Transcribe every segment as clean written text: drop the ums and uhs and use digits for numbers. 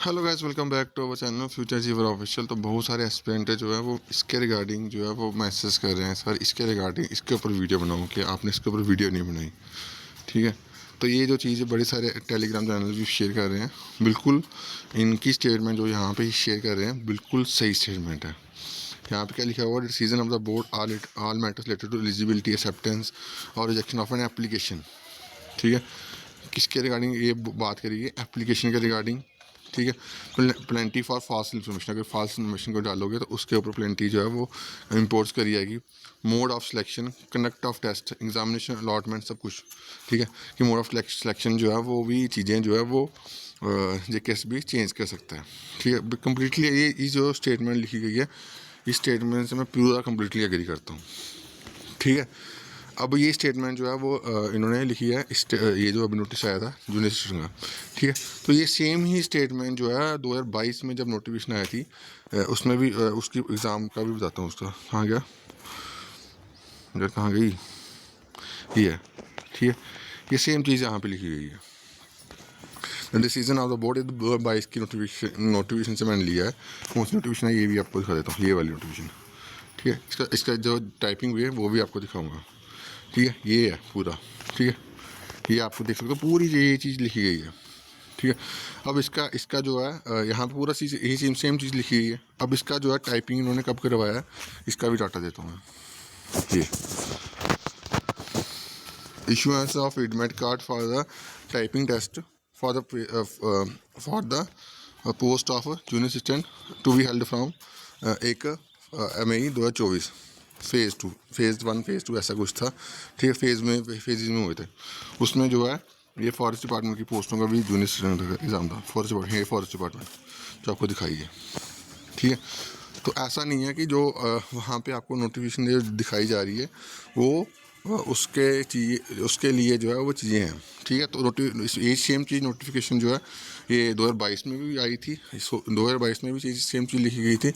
Hello guys, welcome back to our channel future achiever official. तो बहुत सारे aspirant जो है वो इसके रिगार्डिंग जो है वो मैसेज कर रहे हैं, सर इसके रिगार्डिंग इसके ऊपर वीडियो बनाऊं कि आपने इसके ऊपर वीडियो नहीं बनाई। ठीक है, तो ये जो चीज़ बड़े सारे टेलीग्राम चैनल भी शेयर कर रहे हैं। बिल्कुल इनकी स्टेटमेंट जो यहाँ पे शेयर कर रहे हैं बिल्कुल सही स्टेटमेंट है। यहाँ पे क्या लिखा हुआ, decision of the board all matters related to eligibility, acceptance और रिजेक्शन ऑफ एन एप्लीकेशन। ठीक है, किसके रिगार्डिंग ये बात करिए, एप्लीकेशन के रिगार्डिंग। ठीक है, प्लेंटी फॉर फॉल्स इन्फॉर्मेशन, अगर फॉल्स इन्फॉर्मेशन को डालोगे तो उसके ऊपर प्लेंटी जो है वो इम्पोर्ट्स करी जाएगी। Mode of selection, conduct of test, examination, allotment, सब कुछ। ठीक है, कि मोड ऑफ सिलेक्शन जो है वो भी चीज़ें जो है वो जेकेएस भी चेंज कर सकता है। ठीक है, कम्प्लीटली ये जो स्टेटमेंट लिखी गई है, इस स्टेटमेंट से मैं पूरा कम्प्लीटली एग्री करता हूँ। ठीक है, अब ये स्टेटमेंट जो है वो इन्होंने लिखी है ये जो अभी नोटिस आया था जूनियर असिस्टेंट का। ठीक है, तो ये सेम ही स्टेटमेंट जो है 2022 में जब नोटिफिकेशन आई थी उसमें भी उसकी एग्ज़ाम का भी बताता हूँ। उसका कहाँ गया, इधर कहाँ गई, ये है। ठीक है, ये सेम चीज़ यहाँ पे लिखी गई है। डिसीजन ऑफ द बोर्ड 2022 की नोटिफिकेशन से मैंने लिया है। कौन सी नोटिफिकेशन है ये भी आपको दिखा देता हूँ, ये वाली नोटिफिकेशन। ठीक है, इसका जो टाइपिंग हुई है वो भी आपको दिखाऊंगा। ठीक है, ये है पूरा। ठीक है, ये आपको देख सकते हो पूरी ये चीज़ लिखी गई है। ठीक है, अब इसका जो है यहाँ पे पूरा चीज़ यही सेम चीज़ लिखी गई है। अब इसका जो है टाइपिंग इन्होंने कब करवाया है इसका भी डाटा देता हूँ मैं। ये issuance of admit card for the typing test for the post of junior assistant to be held from 1 May 2024। Phase 2, phase 1, phase 2 ऐसा कुछ था। ठीक है, फेज़ में हुए थे। उसमें जो है ये फॉरेस्ट डिपार्टमेंट की पोस्टों का भी जूनियर असिस्टेंट का एग्ज़ाम था। फॉरेस्ट डिपार्टमेंट जो आपको दिखाई है। ठीक है, तो ऐसा नहीं है कि जो वहाँ पे आपको नोटिफिकेशन दिखाई जा रही है वो उसके लिए जो है वो चीज़ें हैं। ठीक है, तो ये सेम चीज़ नोटिफिकेशन जो है ये 2022 में भी आई थी। 2022 में भी सेम चीज़ लिखी गई थी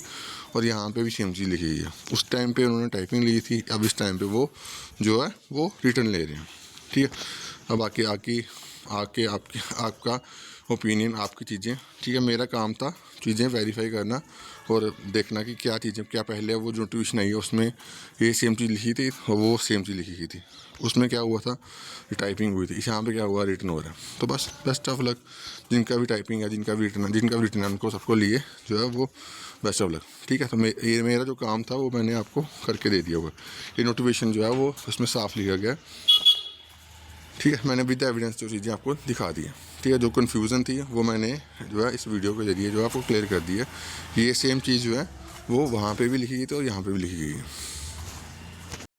और यहाँ पे भी सेम चीज़ लिखी गई है। उस टाइम पे उन्होंने टाइपिंग ली थी, अब इस टाइम पे वो जो है वो रिटर्न ले रहे हैं। ठीक है, अब आके आपका ओपिनियन, आपकी चीज़ें। ठीक है, मेरा काम था चीज़ें वेरीफाई करना और देखना कि क्या चीज़ें, क्या पहले वो जो नोटिफिकेशन आई है उसमें ये सेम चीज़ लिखी थी और वो सेम चीज़ लिखी गई थी। उसमें क्या हुआ था, टाइपिंग हुई थी, यहाँ पे क्या हुआ, रिटर्न हो रहा है। तो बस बेस्ट ऑफ लक, जिनका भी टाइपिंग है, जिनका भी रिटर्न है, उनको सबको लिए जो है वो बेस्ट ऑफ लक। ठीक है, तो ये मेरा जो काम था वो मैंने आपको करके दे दिया हुआ। ये नोटिफिकेशन जो है वो उसमें साफ लिखा गया। ठीक है, मैंने विद एविडेंस जो चीज़ें आपको दिखा दी है। ठीक है, जो कन्फ्यूज़न थी वो मैंने जो है इस वीडियो के ज़रिए जो आपको क्लियर कर दी है। ये सेम चीज़ जो है वो वहाँ पे भी लिखी गई थी और यहाँ पे भी लिखी गई है।